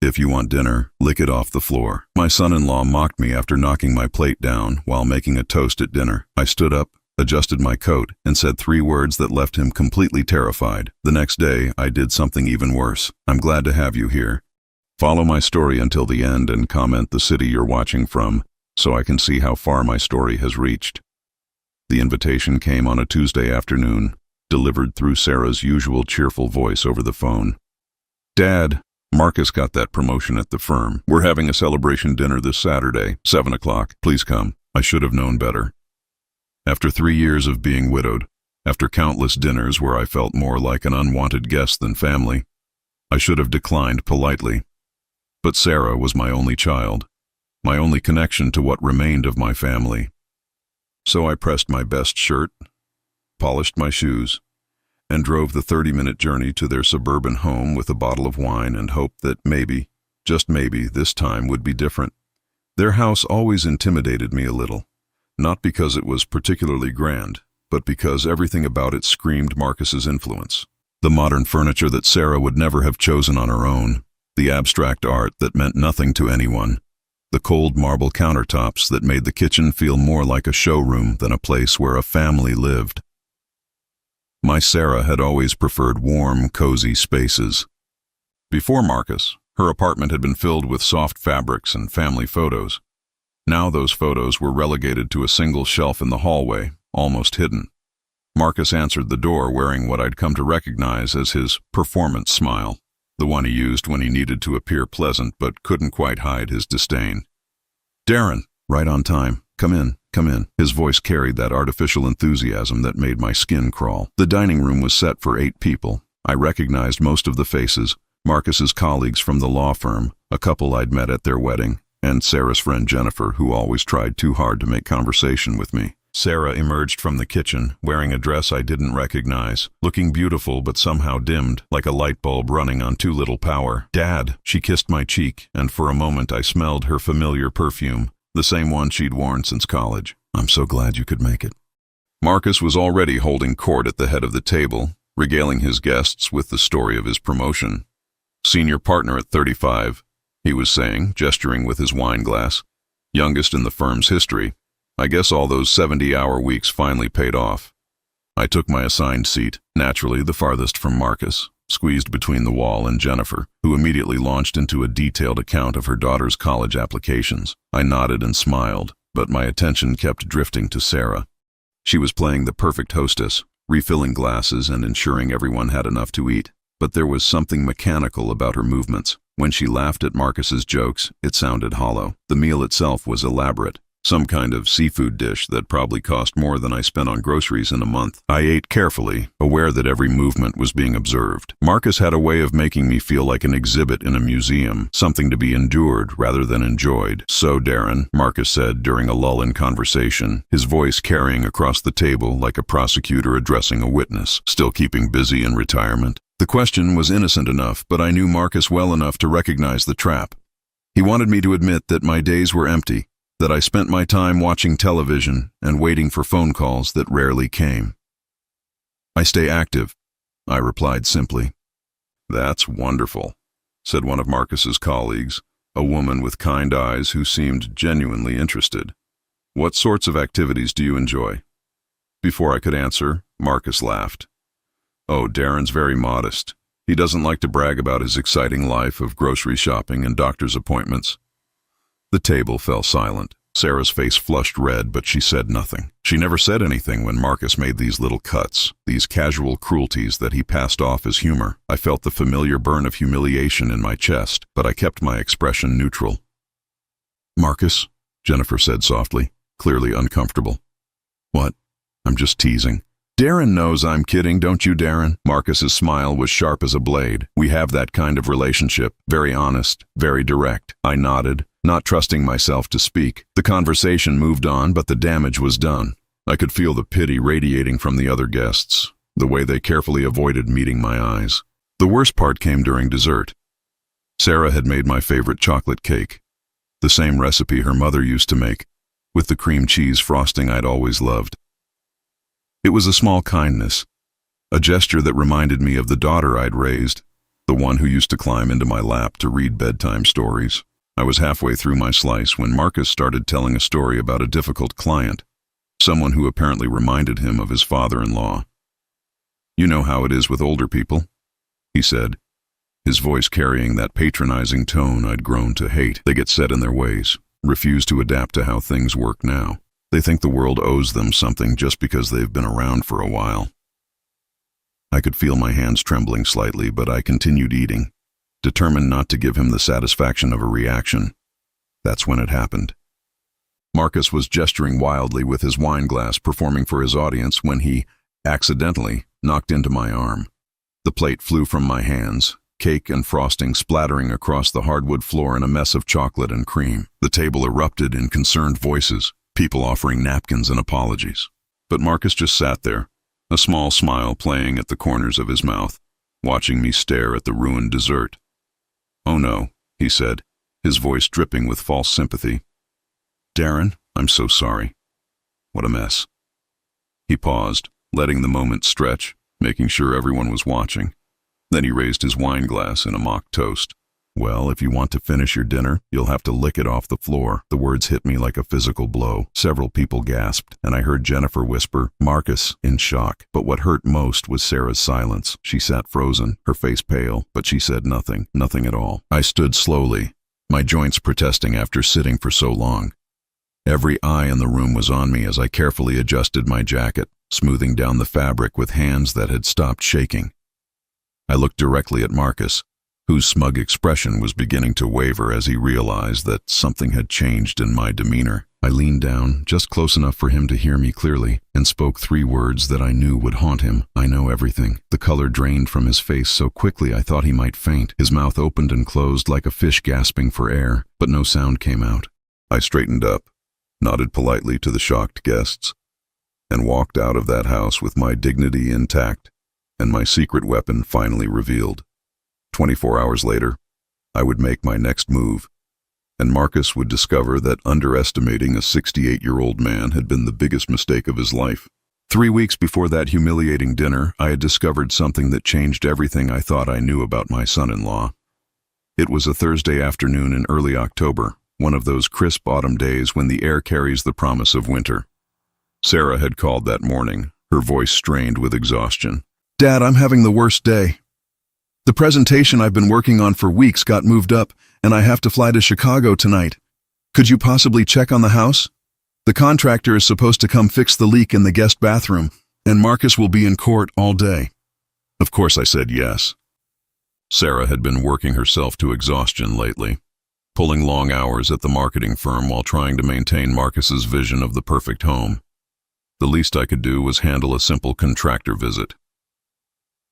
If you want dinner, lick it off the floor. My son-in-law mocked me after knocking my plate down while making a toast at dinner. I stood up, adjusted my coat, and said 3 words that left him completely terrified. The next day, I did something even worse. I'm glad to have you here. Follow my story until the end and comment the city you're watching from, so I can see how far my story has reached. The invitation came on a Tuesday afternoon, delivered through Sarah's usual cheerful voice over the phone. Dad, Marcus got that promotion at the firm. We're having a celebration dinner this Saturday, 7 o'clock. Please come. I should have known better. After 3 years of being widowed, after countless dinners where I felt more like an unwanted guest than family, I should have declined politely. But Sarah was my only child, my only connection to what remained of my family. So I pressed my best shirt, polished my shoes, and drove the 30-minute journey to their suburban home with a bottle of wine and hoped that maybe, just maybe, this time would be different. Their house always intimidated me a little, not because it was particularly grand, but because everything about it screamed Marcus's influence. The modern furniture that Sarah would never have chosen on her own, the abstract art that meant nothing to anyone, the cold marble countertops that made the kitchen feel more like a showroom than a place where a family lived. My Sarah had always preferred warm, cozy spaces. Before Marcus, her apartment had been filled with soft fabrics and family photos. Now those photos were relegated to a single shelf in the hallway, almost hidden. Marcus answered the door wearing what I'd come to recognize as his performance smile, the one he used when he needed to appear pleasant but couldn't quite hide his disdain. Darren, right on time. Come in, come in. His voice carried that artificial enthusiasm that made my skin crawl. The dining room was set for 8 people. I recognized most of the faces, Marcus's colleagues from the law firm, a couple I'd met at their wedding, and Sarah's friend Jennifer, who always tried too hard to make conversation with me. Sarah emerged from the kitchen, wearing a dress I didn't recognize, looking beautiful but somehow dimmed, like a light bulb running on too little power. Dad, she kissed my cheek, and for a moment I smelled her familiar perfume, the same one she'd worn since college. I'm so glad you could make it. Marcus was already holding court at the head of the table, regaling his guests with the story of his promotion. Senior partner at 35, he was saying, gesturing with his wine glass. Youngest in the firm's history. I guess all those 70-hour weeks finally paid off. I took my assigned seat, naturally the farthest from Marcus, squeezed between the wall and Jennifer, who immediately launched into a detailed account of her daughter's college applications. I nodded and smiled, but my attention kept drifting to Sarah. She was playing the perfect hostess, refilling glasses and ensuring everyone had enough to eat. But there was something mechanical about her movements. When she laughed at Marcus's jokes, it sounded hollow. The meal itself was elaborate. Some kind of seafood dish that probably cost more than I spent on groceries in a month. I ate carefully, aware that every movement was being observed. Marcus had a way of making me feel like an exhibit in a museum, something to be endured rather than enjoyed. So, Darren, Marcus said during a lull in conversation, his voice carrying across the table like a prosecutor addressing a witness, still keeping busy in retirement. The question was innocent enough, but I knew Marcus well enough to recognize the trap. He wanted me to admit that my days were empty, that I spent my time watching television and waiting for phone calls that rarely came. I stay active, I replied simply. That's wonderful, said one of Marcus's colleagues, a woman with kind eyes who seemed genuinely interested. What sorts of activities do you enjoy? Before I could answer, Marcus laughed. Oh, Darren's very modest. He doesn't like to brag about his exciting life of grocery shopping and doctor's appointments. The table fell silent. Sarah's face flushed red, but she said nothing. She never said anything when Marcus made these little cuts, these casual cruelties that he passed off as humor. I felt the familiar burn of humiliation in my chest, but I kept my expression neutral. Marcus, Jennifer said softly, clearly uncomfortable. What? I'm just teasing. Darren knows I'm kidding, don't you, Darren? Marcus's smile was sharp as a blade. We have that kind of relationship, very honest, very direct. I nodded, not trusting myself to speak. The conversation moved on, but the damage was done. I could feel the pity radiating from the other guests, the way they carefully avoided meeting my eyes. The worst part came during dessert. Sarah had made my favorite chocolate cake, the same recipe her mother used to make, with the cream cheese frosting I'd always loved. It was a small kindness, a gesture that reminded me of the daughter I'd raised, the one who used to climb into my lap to read bedtime stories. I was halfway through my slice when Marcus started telling a story about a difficult client, someone who apparently reminded him of his father-in-law. "You know how it is with older people," he said, his voice carrying that patronizing tone I'd grown to hate. "They get set in their ways, refuse to adapt to how things work now. They think the world owes them something just because they've been around for a while." I could feel my hands trembling slightly, but I continued eating, determined not to give him the satisfaction of a reaction. That's when it happened. Marcus was gesturing wildly with his wine glass, performing for his audience, when he, accidentally, knocked into my arm. The plate flew from my hands, cake and frosting splattering across the hardwood floor in a mess of chocolate and cream. The table erupted in concerned voices, people offering napkins and apologies. But Marcus just sat there, a small smile playing at the corners of his mouth, watching me stare at the ruined dessert. "Oh no," he said, his voice dripping with false sympathy. "Darren, I'm so sorry. What a mess." He paused, letting the moment stretch, making sure everyone was watching. Then he raised his wine glass in a mock toast. "Well, if you want to finish your dinner, you'll have to lick it off the floor." The words hit me like a physical blow. Several people gasped, and I heard Jennifer whisper, "Marcus," in shock. But what hurt most was Sarah's silence. She sat frozen, her face pale, but she said nothing, nothing at all. I stood slowly, my joints protesting after sitting for so long. Every eye in the room was on me as I carefully adjusted my jacket, smoothing down the fabric with hands that had stopped shaking. I looked directly at Marcus, whose smug expression was beginning to waver as he realized that something had changed in my demeanor. I leaned down, just close enough for him to hear me clearly, and spoke 3 words that I knew would haunt him. "I know everything." The color drained from his face so quickly I thought he might faint. His mouth opened and closed like a fish gasping for air, but no sound came out. I straightened up, nodded politely to the shocked guests, and walked out of that house with my dignity intact and my secret weapon finally revealed. 24 hours later, I would make my next move, and Marcus would discover that underestimating a 68-year-old man had been the biggest mistake of his life. 3 weeks before that humiliating dinner, I had discovered something that changed everything I thought I knew about my son-in-law. It was a Thursday afternoon in early October, one of those crisp autumn days when the air carries the promise of winter. Sarah had called that morning, her voice strained with exhaustion. "Dad, I'm having the worst day. The presentation I've been working on for weeks got moved up, and I have to fly to Chicago tonight. Could you possibly check on the house? The contractor is supposed to come fix the leak in the guest bathroom, and Marcus will be in court all day." Of course I said yes. Sarah had been working herself to exhaustion lately, pulling long hours at the marketing firm while trying to maintain Marcus's vision of the perfect home. The least I could do was handle a simple contractor visit.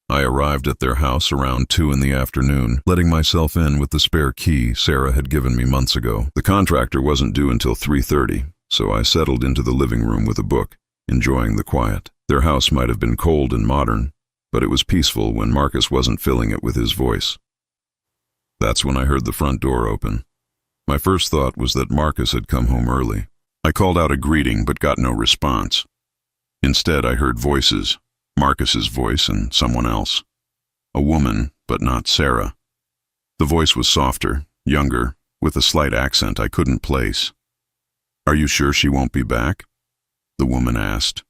I arrived at their house around 2 in the afternoon, letting myself in with the spare key Sarah had given me months ago. The contractor wasn't due until 3:30, so I settled into the living room with a book, enjoying the quiet. Their house might have been cold and modern, but it was peaceful when Marcus wasn't filling it with his voice. That's when I heard the front door open. My first thought was that Marcus had come home early. I called out a greeting but got no response. Instead, I heard voices. Marcus's voice and someone else. A woman, but not Sarah. The voice was softer, younger, with a slight accent I couldn't place. "Are you sure she won't be back?" the woman asked.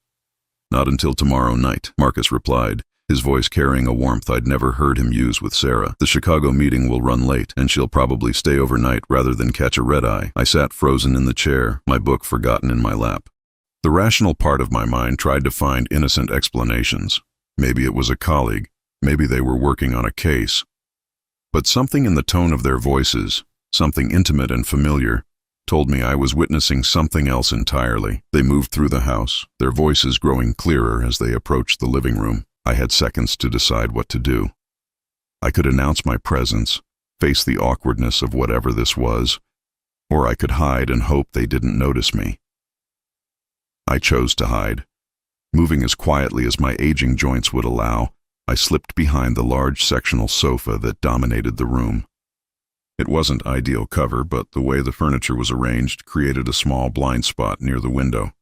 "Not until tomorrow night," Marcus replied, his voice carrying a warmth I'd never heard him use with Sarah. "The Chicago meeting will run late, and she'll probably stay overnight rather than catch a red-eye." I sat frozen in the chair, my book forgotten in my lap. The rational part of my mind tried to find innocent explanations. Maybe it was a colleague, maybe they were working on a case. But something in the tone of their voices, something intimate and familiar, told me I was witnessing something else entirely. They moved through the house, their voices growing clearer as they approached the living room. I had seconds to decide what to do. I could announce my presence, face the awkwardness of whatever this was, or I could hide and hope they didn't notice me. I chose to hide. Moving as quietly as my aging joints would allow, I slipped behind the large sectional sofa that dominated the room. It wasn't ideal cover, but the way the furniture was arranged created a small blind spot near the window.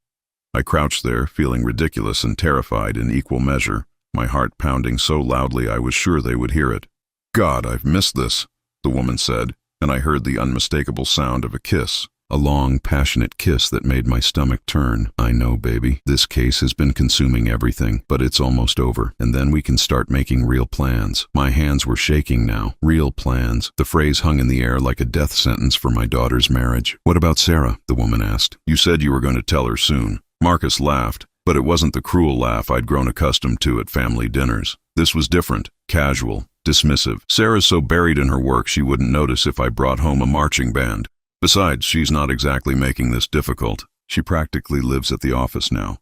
I crouched there, feeling ridiculous and terrified in equal measure, my heart pounding so loudly I was sure they would hear it. God, I've missed this, the woman said, and I heard the unmistakable sound of a kiss. A long, passionate kiss that made my stomach turn. I know, baby. This case has been consuming everything, but it's almost over, and then we can start making real plans. My hands were shaking now. Real plans. The phrase hung in the air like a death sentence for my daughter's marriage. What about Sarah? The woman asked. You said you were going to tell her soon. Marcus laughed, but it wasn't the cruel laugh I'd grown accustomed to at family dinners. This was different, casual, dismissive. Sarah's so buried in her work she wouldn't notice if I brought home a marching band. Besides, she's not exactly making this difficult. She practically lives at the office now.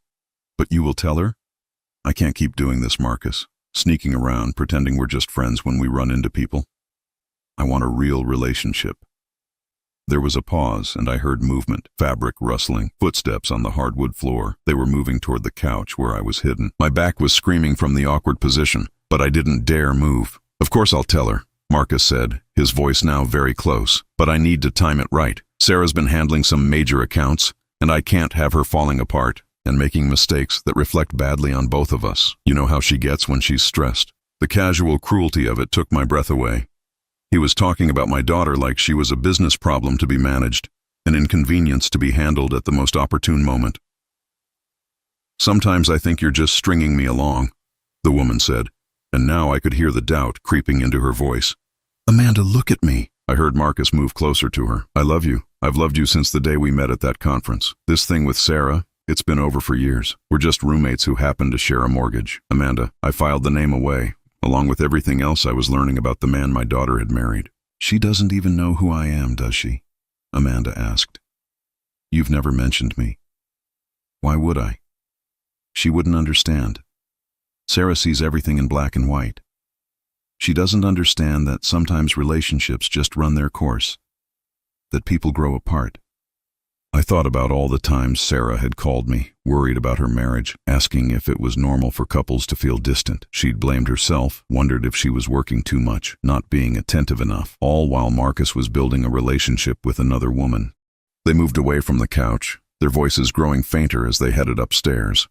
But you will tell her? I can't keep doing this, Marcus. Sneaking around, pretending we're just friends when we run into people. I want a real relationship. There was a pause, and I heard movement, fabric rustling, footsteps on the hardwood floor. They were moving toward the couch where I was hidden. My back was screaming from the awkward position, but I didn't dare move. Of course I'll tell her, Marcus said, his voice now very close. But I need to time it right. Sarah's been handling some major accounts, and I can't have her falling apart and making mistakes that reflect badly on both of us. You know how she gets when she's stressed. The casual cruelty of it took my breath away. He was talking about my daughter like she was a business problem to be managed, an inconvenience to be handled at the most opportune moment. Sometimes I think you're just stringing me along, the woman said, and now I could hear the doubt creeping into her voice. Amanda, look at me. I heard Marcus move closer to her. I love you. I've loved you since the day we met at that conference. This thing with Sarah, it's been over for years. We're just roommates who happen to share a mortgage. Amanda, I filed the name away, along with everything else I was learning about the man my daughter had married. She doesn't even know who I am, does she? Amanda asked. You've never mentioned me. Why would I? She wouldn't understand. Sarah sees everything in black and white. She doesn't understand that sometimes relationships just run their course, that people grow apart. I thought about all the times Sarah had called me, worried about her marriage, asking if it was normal for couples to feel distant. She'd blamed herself, wondered if she was working too much, not being attentive enough, all while Marcus was building a relationship with another woman. They moved away from the couch, their voices growing fainter as they headed upstairs.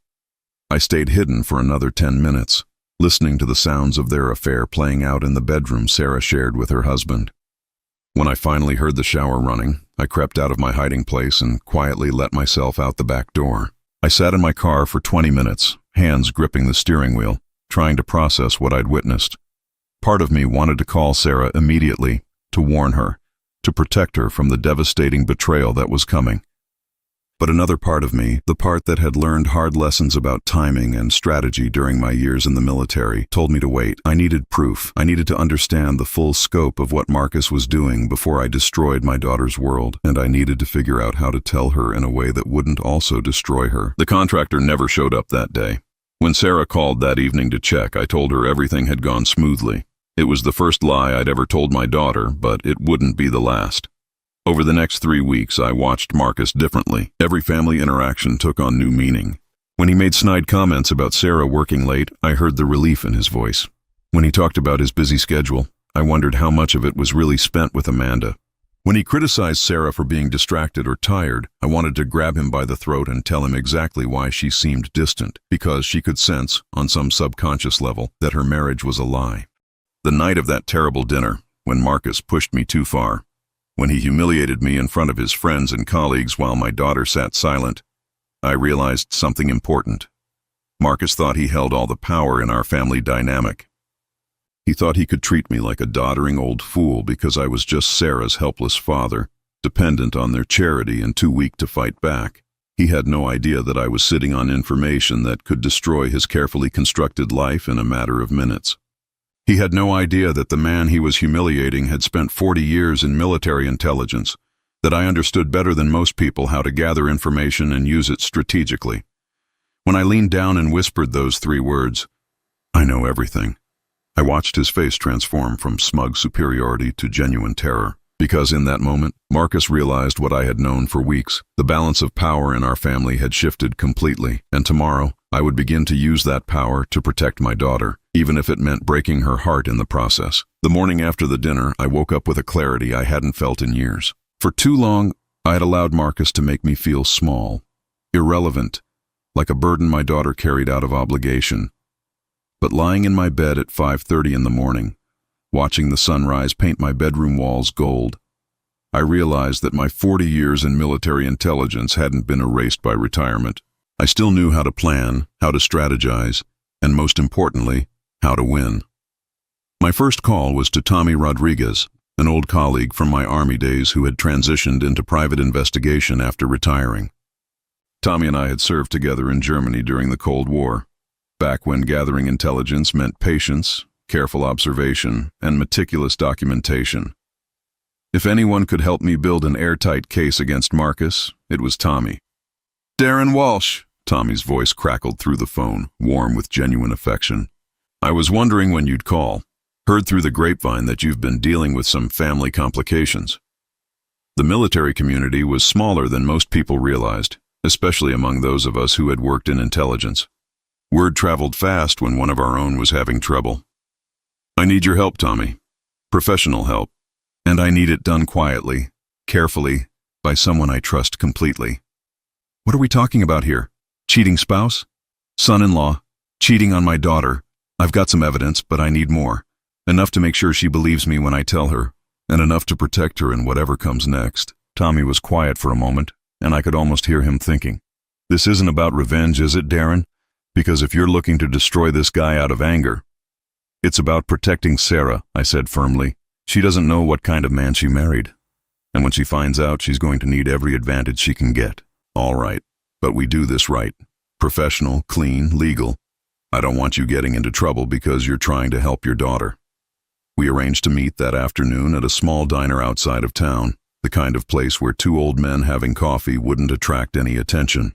I stayed hidden for another 10 minutes, listening to the sounds of their affair playing out in the bedroom Sarah shared with her husband. When I finally heard the shower running, I crept out of my hiding place and quietly let myself out the back door. I sat in my car for 20 minutes, hands gripping the steering wheel, trying to process what I'd witnessed. Part of me wanted to call Sarah immediately, to warn her, to protect her from the devastating betrayal that was coming. But another part of me, the part that had learned hard lessons about timing and strategy during my years in the military, told me to wait. I needed proof. I needed to understand the full scope of what Marcus was doing before I destroyed my daughter's world, and I needed to figure out how to tell her in a way that wouldn't also destroy her. The contractor never showed up that day. When Sarah called that evening to check, I told her everything had gone smoothly. It was the first lie I'd ever told my daughter, but it wouldn't be the last. Over the next 3 weeks, I watched Marcus differently. Every family interaction took on new meaning. When he made snide comments about Sarah working late, I heard the relief in his voice. When he talked about his busy schedule, I wondered how much of it was really spent with Amanda. When he criticized Sarah for being distracted or tired, I wanted to grab him by the throat and tell him exactly why she seemed distant, because she could sense, on some subconscious level, that her marriage was a lie. The night of that terrible dinner, when Marcus pushed me too far, when he humiliated me in front of his friends and colleagues while my daughter sat silent, I realized something important. Marcus thought he held all the power in our family dynamic. He thought he could treat me like a doddering old fool because I was just Sarah's helpless father, dependent on their charity and too weak to fight back. He had no idea that I was sitting on information that could destroy his carefully constructed life in a matter of minutes. He had no idea that the man he was humiliating had spent 40 years in military intelligence, that I understood better than most people how to gather information and use it strategically. When I leaned down and whispered those 3 words, I know everything, I watched his face transform from smug superiority to genuine terror. Because in that moment, Marcus realized what I had known for weeks. The balance of power in our family had shifted completely, and tomorrow, I would begin to use that power to protect my daughter, even if it meant breaking her heart in the process. The morning after the dinner, I woke up with a clarity I hadn't felt in years. For too long, I had allowed Marcus to make me feel small, irrelevant, like a burden my daughter carried out of obligation. But lying in my bed at 5:30 in the morning, watching the sunrise paint my bedroom walls gold. I realized that my 40 years in military intelligence hadn't been erased by retirement. I still knew how to plan, how to strategize, and most importantly, how to win. My first call was to Tommy Rodriguez, an old colleague from my Army days who had transitioned into private investigation after retiring. Tommy and I had served together in Germany during the Cold War, back when gathering intelligence meant patience, careful observation, and meticulous documentation. If anyone could help me build an airtight case against Marcus, it was Tommy. "Darren Walsh," Tommy's voice crackled through the phone, warm with genuine affection. "I was wondering when you'd call. Heard through the grapevine that you've been dealing with some family complications." The military community was smaller than most people realized, especially among those of us who had worked in intelligence. Word traveled fast when one of our own was having trouble. "I need your help, Tommy. Professional help. And I need it done quietly, carefully, by someone I trust completely." "What are we talking about here? Cheating spouse? Son-in-law? Cheating on my daughter? I've got some evidence, but I need more. Enough to make sure she believes me when I tell her, and enough to protect her in whatever comes next." Tommy was quiet for a moment, and I could almost hear him thinking. "This isn't about revenge, is it, Darren? Because if you're looking to destroy this guy out of anger..." "It's about protecting Sarah," I said firmly. "She doesn't know what kind of man she married. And when she finds out, she's going to need every advantage she can get." "All right, but we do this right. Professional, clean, legal. I don't want you getting into trouble because you're trying to help your daughter." We arranged to meet that afternoon at a small diner outside of town, the kind of place where two old men having coffee wouldn't attract any attention.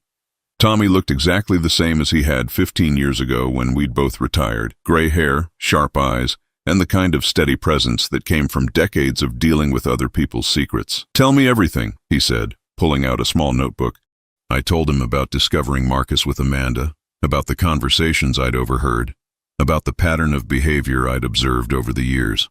Tommy looked exactly the same as he had 15 years ago when we'd both retired. Gray hair, sharp eyes, and the kind of steady presence that came from decades of dealing with other people's secrets. "Tell me everything," he said, pulling out a small notebook. I told him about discovering Marcus with Amanda, about the conversations I'd overheard, about the pattern of behavior I'd observed over the years.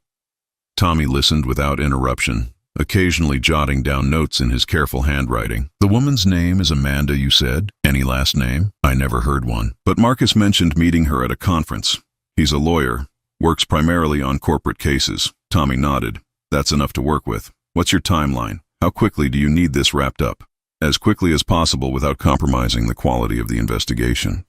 Tommy listened without interruption, occasionally jotting down notes in his careful handwriting. "The woman's name is Amanda, you said? Any last name?" "I never heard one. But Marcus mentioned meeting her at a conference. He's a lawyer. Works primarily on corporate cases." Tommy nodded. "That's enough to work with. What's your timeline? How quickly do you need this wrapped up?" "As quickly as possible without compromising the quality of the investigation.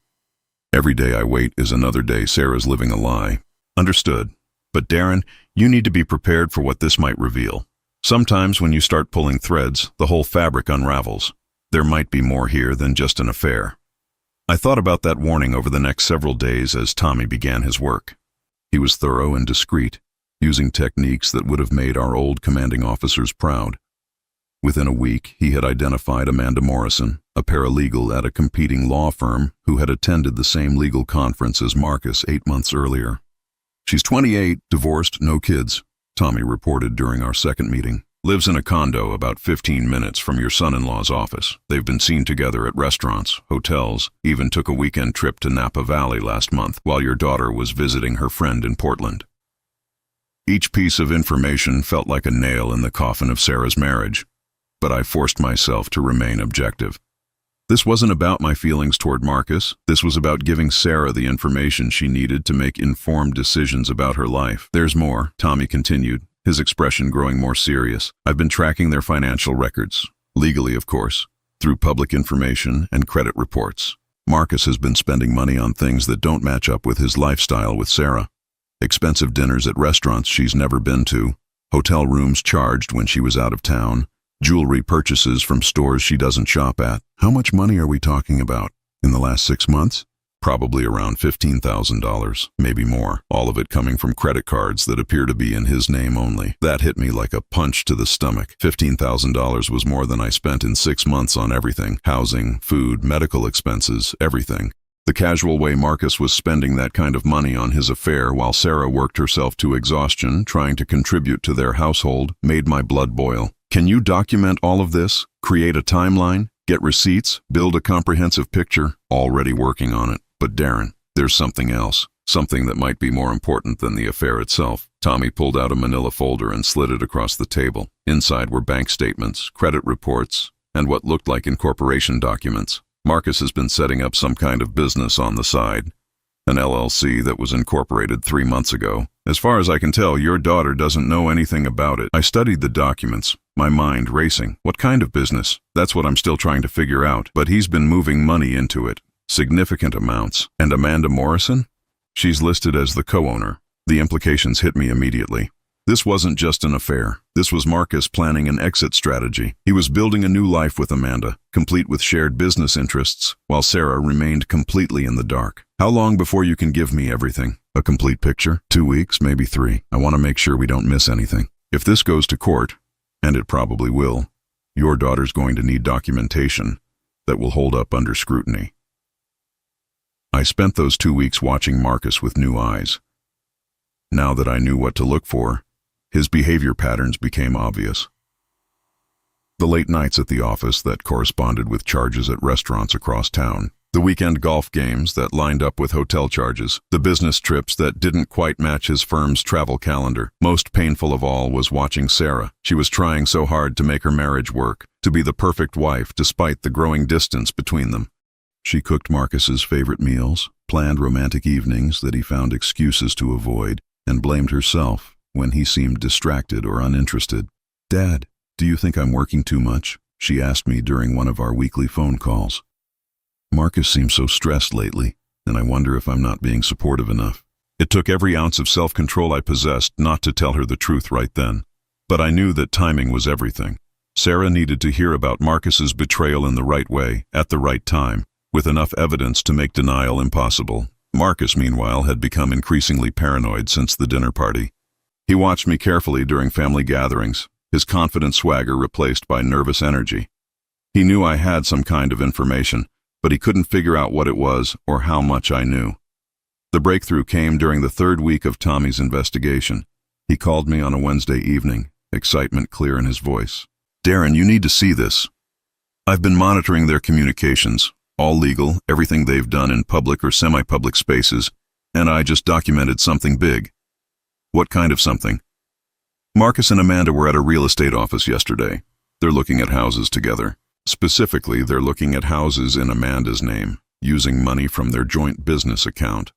Every day I wait is another day Sarah's living a lie." "Understood. But Darren, you need to be prepared for what this might reveal. Sometimes when you start pulling threads, the whole fabric unravels. There might be more here than just an affair." I thought about that warning over the next several days as Tommy began his work. He was thorough and discreet, using techniques that would have made our old commanding officers proud. Within a week, he had identified Amanda Morrison, a paralegal at a competing law firm who had attended the same legal conference as Marcus 8 months earlier. "She's 28, divorced, no kids," Tommy reported during our second meeting. "Lives in a condo about 15 minutes from your son-in-law's office. They've been seen together at restaurants, hotels, even took a weekend trip to Napa Valley last month while your daughter was visiting her friend in Portland." Each piece of information felt like a nail in the coffin of Sarah's marriage, but I forced myself to remain objective. This wasn't about my feelings toward Marcus. This was about giving Sarah the information she needed to make informed decisions about her life. "There's more," Tommy continued, his expression growing more serious. "I've been tracking their financial records, legally of course, through public information and credit reports. Marcus has been spending money on things that don't match up with his lifestyle with Sarah. Expensive dinners at restaurants she's never been to, hotel rooms charged when she was out of town, jewelry purchases from stores she doesn't shop at." "How much money are we talking about? In the last 6 months?" "Probably around $15,000, maybe more, all of it coming from credit cards that appear to be in his name only." That hit me like a punch to the stomach. $15,000 was more than I spent in 6 months on everything: housing, food, medical expenses, everything. The casual way Marcus was spending that kind of money on his affair while Sarah worked herself to exhaustion trying to contribute to their household made my blood boil. "Can you document all of this? Create a timeline? Get receipts? Build a comprehensive picture?" "Already working on it. But Darren, there's something else. Something that might be more important than the affair itself." Tommy pulled out a manila folder and slid it across the table. Inside were bank statements, credit reports, and what looked like incorporation documents. "Marcus has been setting up some kind of business on the side. an LLC that was incorporated 3 months ago. As far as I can tell, your daughter doesn't know anything about it. I studied the documents, my mind racing. What kind of business? That's what I'm still trying to figure out. But he's been moving money into it. Significant amounts. And Amanda Morrison? She's listed as the co-owner. The implications hit me immediately. This wasn't just an affair. This was Marcus planning an exit strategy. He was building a new life with Amanda, complete with shared business interests, while Sarah remained completely in the dark. How long before you can give me everything? A complete picture? 2 weeks, maybe 3. I want to make sure we don't miss anything. If this goes to court, and it probably will, your daughter's going to need documentation that will hold up under scrutiny. I spent those 2 weeks watching Marcus with new eyes. Now that I knew what to look for, his behavior patterns became obvious. The late nights at the office that corresponded with charges at restaurants across town, the weekend golf games that lined up with hotel charges, the business trips that didn't quite match his firm's travel calendar. Most painful of all was watching Sarah. She was trying so hard to make her marriage work, to be the perfect wife despite the growing distance between them. She cooked Marcus's favorite meals, planned romantic evenings that he found excuses to avoid, and blamed herself when he seemed distracted or uninterested. "Dad, do you think I'm working too much?" she asked me during one of our weekly phone calls. Marcus seems so stressed lately, and I wonder if I'm not being supportive enough. It took every ounce of self-control I possessed not to tell her the truth right then. But I knew that timing was everything. Sarah needed to hear about Marcus's betrayal in the right way, at the right time, with enough evidence to make denial impossible. Marcus, meanwhile, had become increasingly paranoid since the dinner party. He watched me carefully during family gatherings, his confident swagger replaced by nervous energy. He knew I had some kind of information, but he couldn't figure out what it was or how much I knew. The breakthrough came during the 3rd week of Tommy's investigation. He called me on a Wednesday evening, excitement clear in his voice. "Darren, you need to see this. I've been monitoring their communications, all legal, everything they've done in public or semi-public spaces, and I just documented something big." "What kind of something?" "Marcus and Amanda were at a real estate office yesterday. They're looking at houses together. Specifically, they're looking at houses in Amanda's name, using money from their joint business account.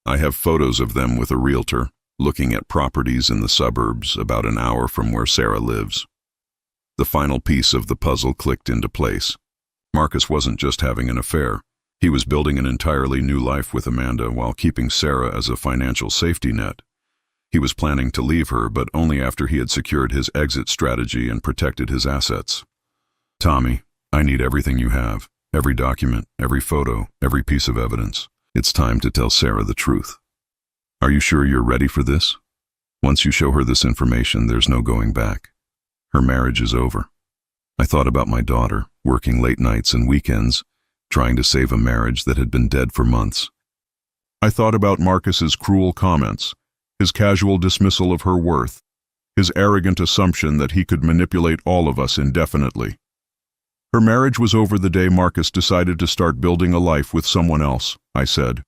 I have photos of them with a realtor, looking at properties in the suburbs about an hour from where Sarah lives." The final piece of the puzzle clicked into place. Marcus wasn't just having an affair. He was building an entirely new life with Amanda while keeping Sarah as a financial safety net. He was planning to leave her, but only after he had secured his exit strategy and protected his assets. "Tommy, I need everything you have. Every document, every photo, every piece of evidence. It's time to tell Sarah the truth. Are you sure you're ready for this? Once you show her this information, there's no going back. Her marriage is over." I thought about my daughter, working late nights and weekends, trying to save a marriage that had been dead for months. I thought about Marcus's cruel comments, his casual dismissal of her worth, his arrogant assumption that he could manipulate all of us indefinitely. "Her marriage was over the day Marcus decided to start building a life with someone else," I said.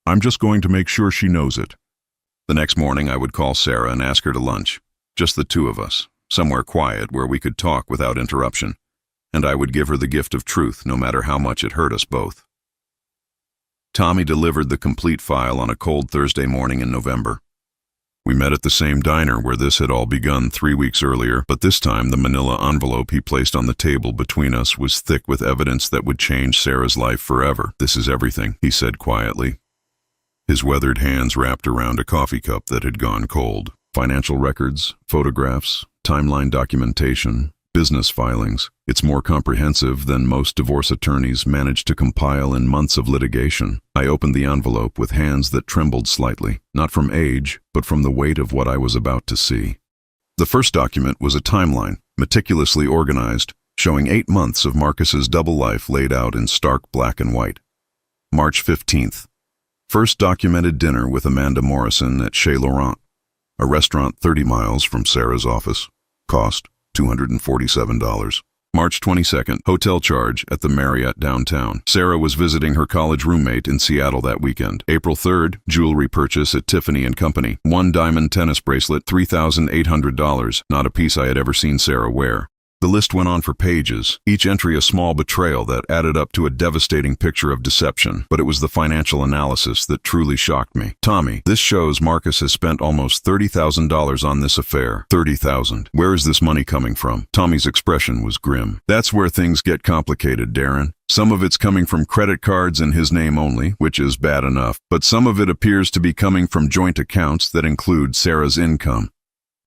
"I'm just going to make sure she knows it." The next morning I would call Sarah and ask her to lunch, just the 2 of us, somewhere quiet where we could talk without interruption, and I would give her the gift of truth no matter how much it hurt us both. Tommy delivered the complete file on a cold Thursday morning in November. We met at the same diner where this had all begun 3 weeks earlier, but this time the manila envelope he placed on the table between us was thick with evidence that would change Sarah's life forever. "This is everything," he said quietly. His weathered hands wrapped around a coffee cup that had gone cold. Financial records, photographs, timeline documentation, business filings. It's more comprehensive than most divorce attorneys managed to compile in months of litigation. I opened the envelope with hands that trembled slightly, not from age, but from the weight of what I was about to see. The first document was a timeline, meticulously organized, showing 8 months of Marcus's double life laid out in stark black and white. March 15th. First documented dinner with Amanda Morrison at Chez Laurent, a restaurant 30 miles from Sarah's office. Cost $247. March 22nd, hotel charge at the Marriott downtown. Sarah was visiting her college roommate in Seattle that weekend. April 3rd, jewelry purchase at Tiffany & Company. 1 diamond tennis bracelet, $3,800, not a piece I had ever seen Sarah wear. The list went on for pages, each entry a small betrayal that added up to a devastating picture of deception, but it was the financial analysis that truly shocked me. Tommy, this shows Marcus has spent almost $30,000 on this affair. $30,000. Where is this money coming from? Tommy's expression was grim. That's where things get complicated, Darren. Some of it's coming from credit cards in his name only, which is bad enough, but some of it appears to be coming from joint accounts that include Sarah's income.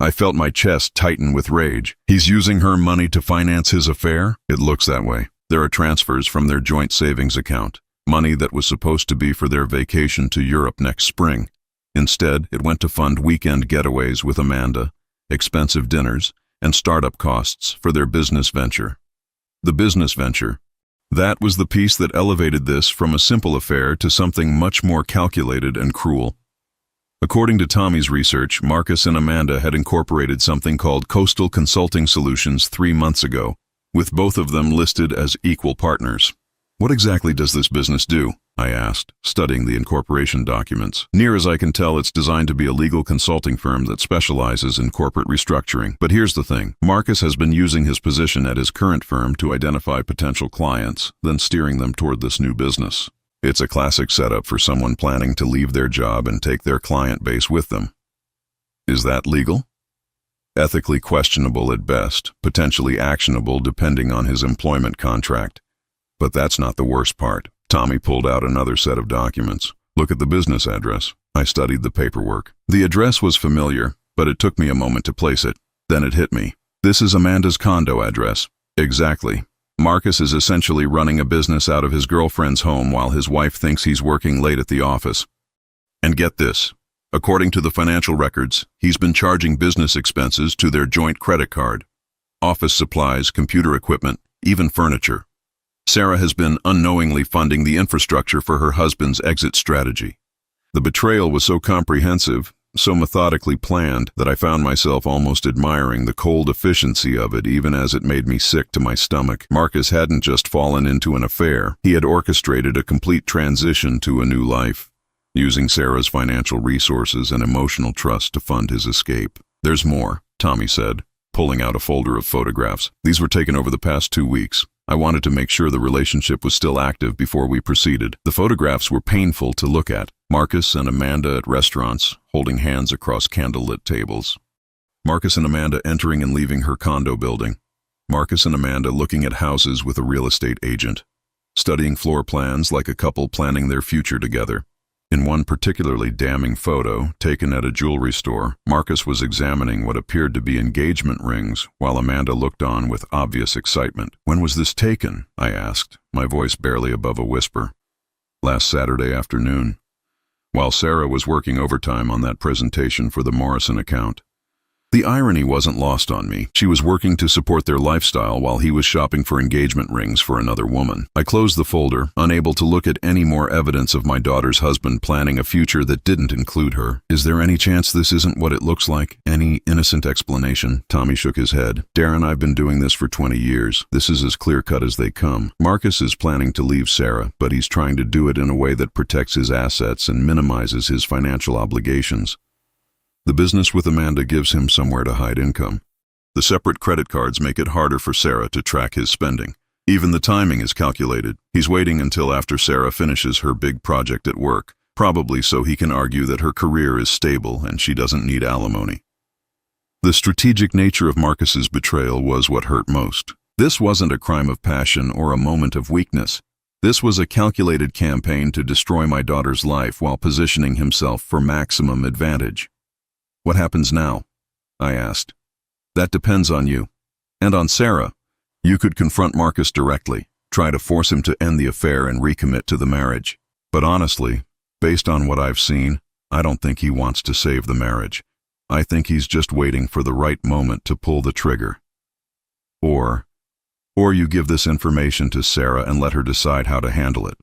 I felt my chest tighten with rage. He's using her money to finance his affair? It looks that way. There are transfers from their joint savings account, money that was supposed to be for their vacation to Europe next spring. Instead, it went to fund weekend getaways with Amanda, expensive dinners, and startup costs for their business venture. The business venture. That was the piece that elevated this from a simple affair to something much more calculated and cruel. According to Tommy's research, Marcus and Amanda had incorporated something called Coastal Consulting Solutions 3 months ago, with both of them listed as equal partners. What exactly does this business do? I asked, studying the incorporation documents. Near as I can tell, it's designed to be a legal consulting firm that specializes in corporate restructuring. But here's the thing. Marcus has been using his position at his current firm to identify potential clients, then steering them toward this new business. It's a classic setup for someone planning to leave their job and take their client base with them. Is that legal? Ethically questionable at best, potentially actionable depending on his employment contract. But that's not the worst part. Tommy pulled out another set of documents. Look at the business address. I studied the paperwork. The address was familiar, but it took me a moment to place it. Then it hit me. This is Amanda's condo address. Exactly. Marcus is essentially running a business out of his girlfriend's home while his wife thinks he's working late at the office. And get this. According to the financial records, he's been charging business expenses to their joint credit card. Office supplies, computer equipment, even furniture. Sarah has been unknowingly funding the infrastructure for her husband's exit strategy. The betrayal was so comprehensive, so methodically planned, that I found myself almost admiring the cold efficiency of it, even as it made me sick to my stomach. Marcus hadn't just fallen into an affair. He had orchestrated a complete transition to a new life, using Sarah's financial resources and emotional trust to fund his escape. There's more, Tommy said, pulling out a folder of photographs. These were taken over the past 2 weeks. I wanted to make sure the relationship was still active before we proceeded. The photographs were painful to look at. Marcus and Amanda at restaurants, holding hands across candlelit tables. Marcus and Amanda entering and leaving her condo building. Marcus and Amanda looking at houses with a real estate agent. Studying floor plans like a couple planning their future together. In one particularly damning photo, taken at a jewelry store, Marcus was examining what appeared to be engagement rings, while Amanda looked on with obvious excitement. When was this taken? I asked, my voice barely above a whisper. Last Saturday afternoon, while Sarah was working overtime on that presentation for the Morrison account. The irony wasn't lost on me. She was working to support their lifestyle while he was shopping for engagement rings for another woman. I closed the folder, unable to look at any more evidence of my daughter's husband planning a future that didn't include her. Is there any chance this isn't what it looks like? Any innocent explanation? Tommy shook his head. Darren, I've been doing this for 20 years. This is as clear-cut as they come. Marcus is planning to leave Sarah, but he's trying to do it in a way that protects his assets and minimizes his financial obligations. The business with Amanda gives him somewhere to hide income. The separate credit cards make it harder for Sarah to track his spending. Even the timing is calculated. He's waiting until after Sarah finishes her big project at work, probably so he can argue that her career is stable and she doesn't need alimony. The strategic nature of Marcus's betrayal was what hurt most. This wasn't a crime of passion or a moment of weakness. This was a calculated campaign to destroy my daughter's life while positioning himself for maximum advantage. What happens now? I asked. That depends on you. And on Sarah. You could confront Marcus directly, try to force him to end the affair and recommit to the marriage. But honestly, based on what I've seen, I don't think he wants to save the marriage. I think he's just waiting for the right moment to pull the trigger. Or you give this information to Sarah and let her decide how to handle it.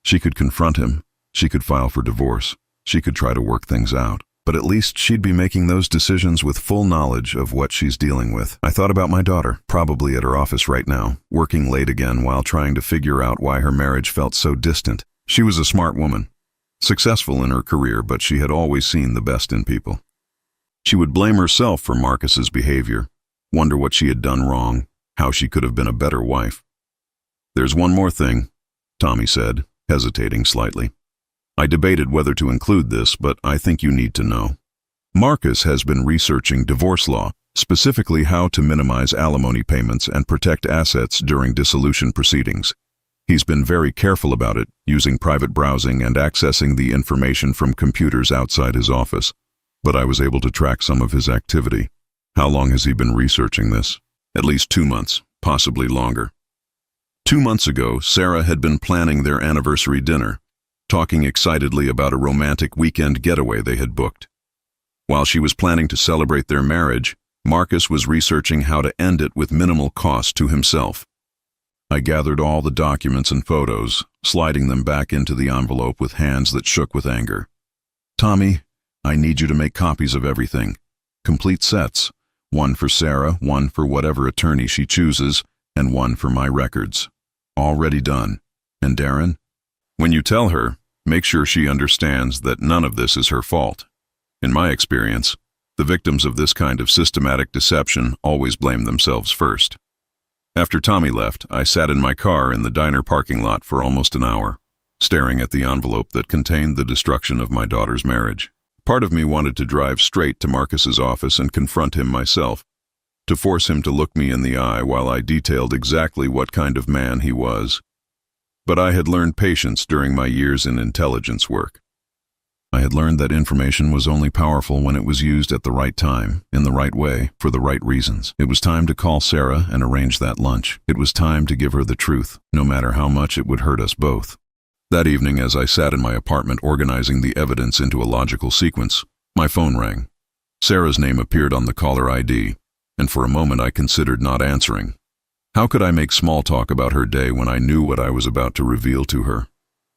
She could confront him. She could file for divorce. She could try to work things out. But at least she'd be making those decisions with full knowledge of what she's dealing with. I thought about my daughter, probably at her office right now, working late again while trying to figure out why her marriage felt so distant. She was a smart woman, successful in her career, but she had always seen the best in people. She would blame herself for Marcus's behavior, wonder what she had done wrong, how she could have been a better wife. "There's one more thing," Tommy said, hesitating slightly. "I debated whether to include this, but I think you need to know. Marcus has been researching divorce law, specifically how to minimize alimony payments and protect assets during dissolution proceedings. He's been very careful about it, using private browsing and accessing the information from computers outside his office. But I was able to track some of his activity." "How long has he been researching this?" "At least 2 months, possibly longer." 2 months ago, Sarah had been planning their anniversary dinner, talking excitedly about a romantic weekend getaway they had booked. While she was planning to celebrate their marriage, Marcus was researching how to end it with minimal cost to himself. I gathered all the documents and photos, sliding them back into the envelope with hands that shook with anger. "Tommy, I need you to make copies of everything. Complete sets. One for Sarah, one for whatever attorney she chooses, and one for my records. Already done. And Darren? When you tell her, make sure she understands that none of this is her fault. In my experience, the victims of this kind of systematic deception always blame themselves first." After Tommy left, I sat in my car in the diner parking lot for almost an hour, staring at the envelope that contained the destruction of my daughter's marriage. Part of me wanted to drive straight to Marcus's office and confront him myself, to force him to look me in the eye while I detailed exactly what kind of man he was. But I had learned patience during my years in intelligence work. I had learned that information was only powerful when it was used at the right time, in the right way, for the right reasons. It was time to call Sarah and arrange that lunch. It was time to give her the truth, no matter how much it would hurt us both. That evening, as I sat in my apartment organizing the evidence into a logical sequence, my phone rang. Sarah's name appeared on the caller ID, and for a moment I considered not answering. How could I make small talk about her day when I knew what I was about to reveal to her?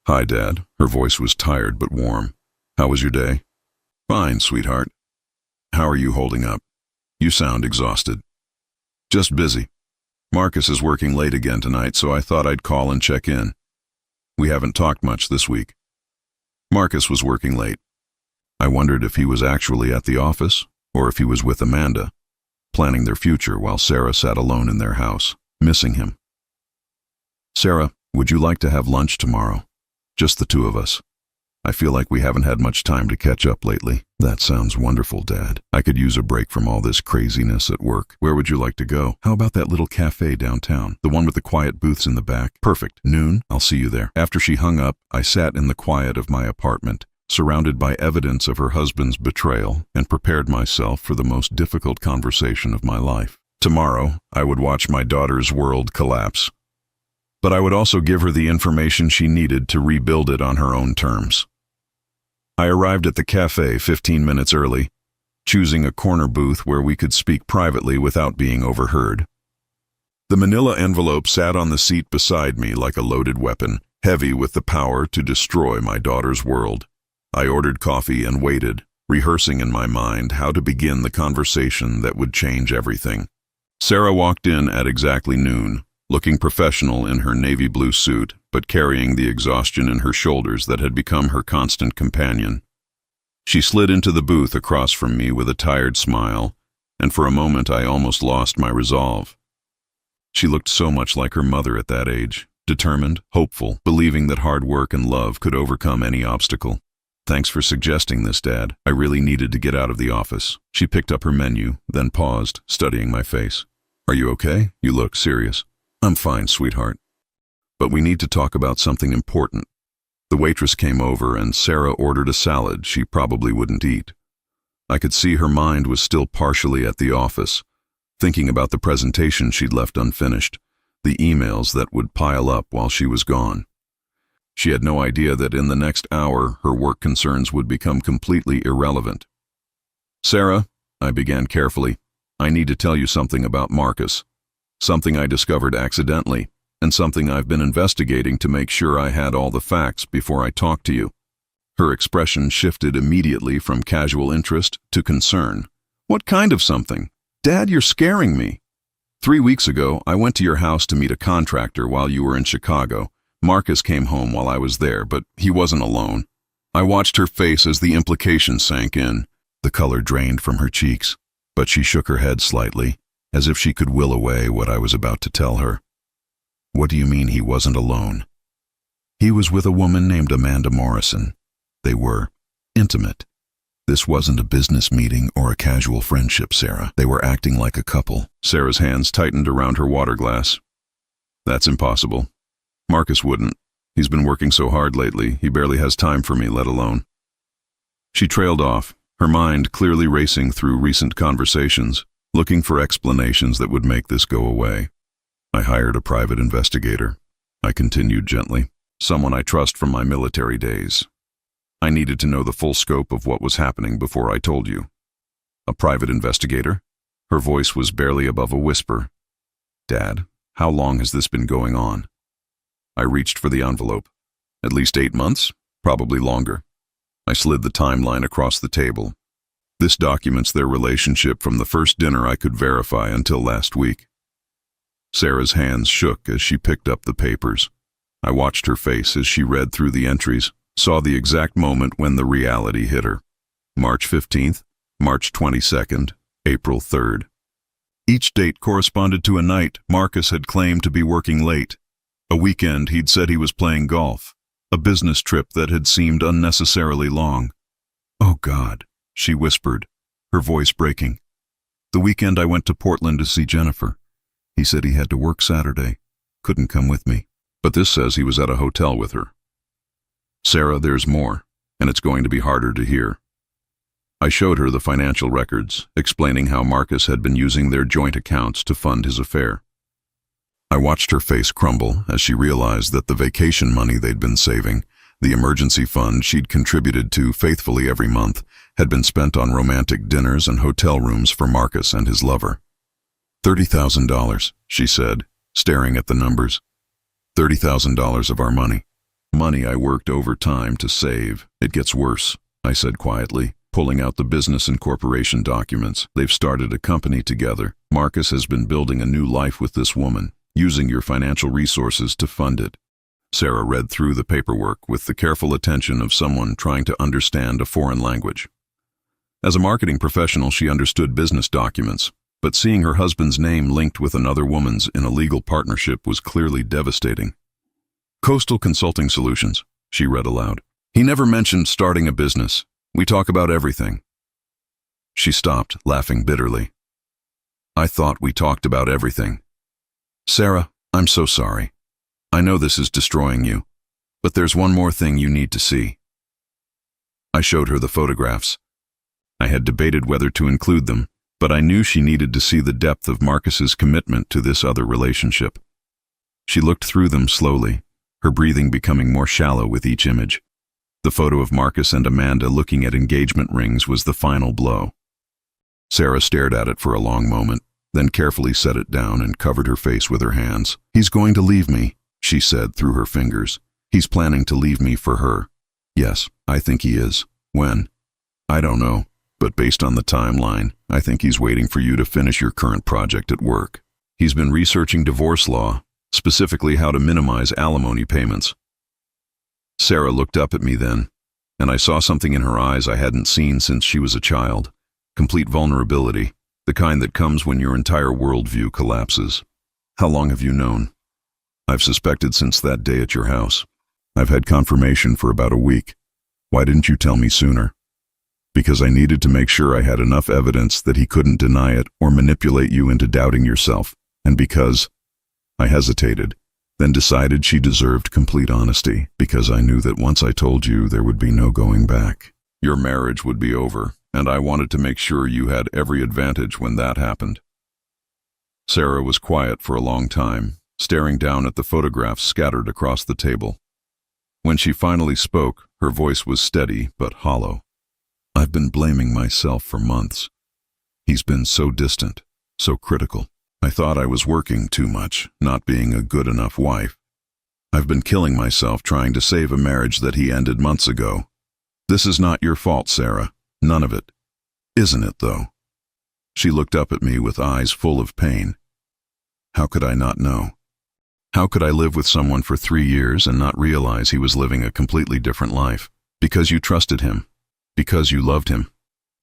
"Hi, Dad." Her voice was tired but warm. "How was your day?" "Fine, sweetheart. How are you holding up? You sound exhausted." "Just busy. Marcus is working late again tonight, so I thought I'd call and check in. We haven't talked much this week." Marcus was working late. I wondered if he was actually at the office, or if he was with Amanda, planning their future while Sarah sat alone in their house, missing him. "Sarah, would you like to have lunch tomorrow? Just the two of us. I feel like we haven't had much time to catch up lately." "That sounds wonderful, Dad. I could use a break from all this craziness at work. Where would you like to go?" "How about that little cafe downtown? The one with the quiet booths in the back?" "Perfect. Noon? I'll see you there." After she hung up, I sat in the quiet of my apartment, surrounded by evidence of her husband's betrayal, and prepared myself for the most difficult conversation of my life. Tomorrow, I would watch my daughter's world collapse. But I would also give her the information she needed to rebuild it on her own terms. I arrived at the cafe 15 minutes early, choosing a corner booth where we could speak privately without being overheard. The manila envelope sat on the seat beside me like a loaded weapon, heavy with the power to destroy my daughter's world. I ordered coffee and waited, rehearsing in my mind how to begin the conversation that would change everything. Sarah walked in at exactly noon, looking professional in her navy blue suit, but carrying the exhaustion in her shoulders that had become her constant companion. She slid into the booth across from me with a tired smile, and for a moment I almost lost my resolve. She looked so much like her mother at that age, determined, hopeful, believing that hard work and love could overcome any obstacle. "Thanks for suggesting this, Dad. I really needed to get out of the office." She picked up her menu, then paused, studying my face. "Are you okay? You look serious." "I'm fine, sweetheart. But we need to talk about something important." The waitress came over and Sarah ordered a salad she probably wouldn't eat. I could see her mind was still partially at the office, thinking about the presentation she'd left unfinished, the emails that would pile up while she was gone. She had no idea that in the next hour her work concerns would become completely irrelevant. "Sarah," I began carefully, "I need to tell you something about Marcus. Something I discovered accidentally, and something I've been investigating to make sure I had all the facts before I talked to you." Her expression shifted immediately from casual interest to concern. "What kind of something? Dad, you're scaring me." 3 weeks ago, I went to your house to meet a contractor while you were in Chicago. Marcus came home while I was there, but he wasn't alone." I watched her face as the implication sank in. The color drained from her cheeks, but she shook her head slightly. as if she could will away what I was about to tell her. What do you mean he wasn't alone? He was with a woman named Amanda Morrison. They were intimate. This wasn't a business meeting or a casual friendship, Sarah. They were acting like a couple. Sarah's hands tightened around her water glass. That's impossible. Marcus wouldn't. He's been working so hard lately, he barely has time for me, let alone. She trailed off, her mind clearly racing through recent conversations, looking for explanations that would make this go away. I hired a private investigator. I continued gently. Someone I trust from my military days. I needed to know the full scope of what was happening before I told you. A private investigator? Her voice was barely above a whisper. Dad, how long has this been going on? I reached for the envelope. At least 8 months? Probably longer. I slid the timeline across the table. This documents their relationship from the first dinner I could verify until last week. Sarah's hands shook as she picked up the papers. I watched her face as she read through the entries, saw the exact moment when the reality hit her. March 15th, March 22nd, April 3rd. Each date corresponded to a night Marcus had claimed to be working late. A weekend he'd said he was playing golf. A business trip that had seemed unnecessarily long. Oh God, she whispered, her voice breaking. The weekend I went to Portland to see Jennifer. He said he had to work Saturday, couldn't come with me. But this says he was at a hotel with her. Sarah, there's more, and it's going to be harder to hear. I showed her the financial records, explaining how Marcus had been using their joint accounts to fund his affair. I watched her face crumble as she realized that the vacation money they'd been saving, the emergency fund she'd contributed to faithfully every month, had been spent on romantic dinners and hotel rooms for Marcus and his lover. $30,000, she said, staring at the numbers. $30,000 of our money. Money I worked overtime to save. It gets worse, I said quietly, pulling out the business and corporation documents. They've started a company together. Marcus has been building a new life with this woman, using your financial resources to fund it. Sarah read through the paperwork with the careful attention of someone trying to understand a foreign language. As a marketing professional, she understood business documents, but seeing her husband's name linked with another woman's in a legal partnership was clearly devastating. Coastal Consulting Solutions, she read aloud. He never mentioned starting a business. We talk about everything. She stopped, laughing bitterly. I thought we talked about everything. Sarah, I'm so sorry. I know this is destroying you, but there's one more thing you need to see. I showed her the photographs. I had debated whether to include them, but I knew she needed to see the depth of Marcus's commitment to this other relationship. She looked through them slowly, her breathing becoming more shallow with each image. The photo of Marcus and Amanda looking at engagement rings was the final blow. Sarah stared at it for a long moment, then carefully set it down and covered her face with her hands. He's going to leave me, she said through her fingers. He's planning to leave me for her. Yes, I think he is. When? I don't know, but based on the timeline, I think he's waiting for you to finish your current project at work. He's been researching divorce law, specifically how to minimize alimony payments. Sarah looked up at me then, and I saw something in her eyes I hadn't seen since she was a child. Complete vulnerability, the kind that comes when your entire worldview collapses. How long have you known? I've suspected since that day at your house. I've had confirmation for about a week. Why didn't you tell me sooner? Because I needed to make sure I had enough evidence that he couldn't deny it or manipulate you into doubting yourself, and because I hesitated, then decided she deserved complete honesty, because I knew that once I told you there would be no going back. Your marriage would be over, and I wanted to make sure you had every advantage when that happened. Sarah was quiet for a long time, staring down at the photographs scattered across the table. When she finally spoke, her voice was steady but hollow. I've been blaming myself for months. He's been so distant, so critical. I thought I was working too much, not being a good enough wife. I've been killing myself trying to save a marriage that he ended months ago. This is not your fault, Sarah. None of it. Isn't it, though? She looked up at me with eyes full of pain. How could I not know? How could I live with someone for 3 years and not realize he was living a completely different life? Because you trusted him. Because you loved him.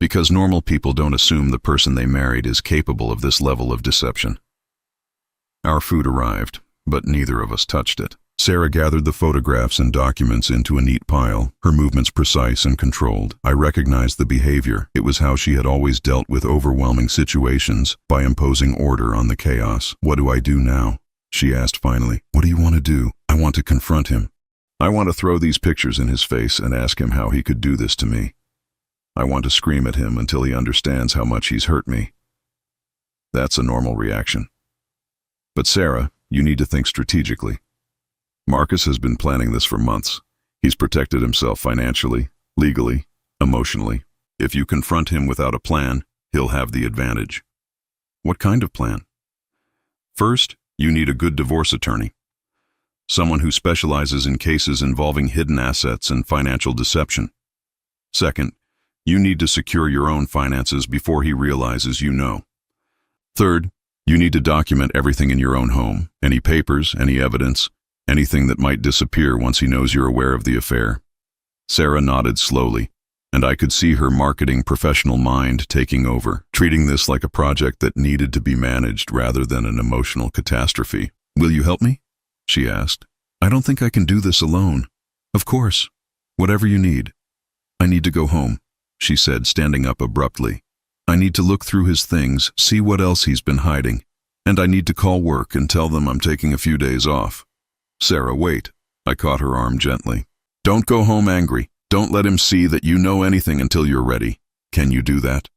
because normal people don't assume the person they married is capable of this level of deception. Our food arrived, but neither of us touched it. Sarah gathered the photographs and documents into a neat pile, her movements precise and controlled. I recognized the behavior. It was how she had always dealt with overwhelming situations, by imposing order on the chaos. "What do I do now?" she asked finally. "What do you want to do?" "I want to confront him. I want to throw these pictures in his face and ask him how he could do this to me. I want to scream at him until he understands how much he's hurt me." That's a normal reaction. But Sarah, you need to think strategically. Marcus has been planning this for months. He's protected himself financially, legally, emotionally. If you confront him without a plan, he'll have the advantage. What kind of plan? First, you need a good divorce attorney. Someone who specializes in cases involving hidden assets and financial deception. Second, you need to secure your own finances before he realizes you know. Third, you need to document everything in your own home, any papers, any evidence, anything that might disappear once he knows you're aware of the affair. Sarah nodded slowly, and I could see her marketing professional mind taking over, treating this like a project that needed to be managed rather than an emotional catastrophe. "Will you help me?" she asked. "I don't think I can do this alone." "Of course. Whatever you need." "I need to go home," she said, standing up abruptly. "I need to look through his things, see what else he's been hiding, and I need to call work and tell them I'm taking a few days off." "Sarah, wait." I caught her arm gently. "Don't go home angry. Don't let him see that you know anything until you're ready. Can you do that?"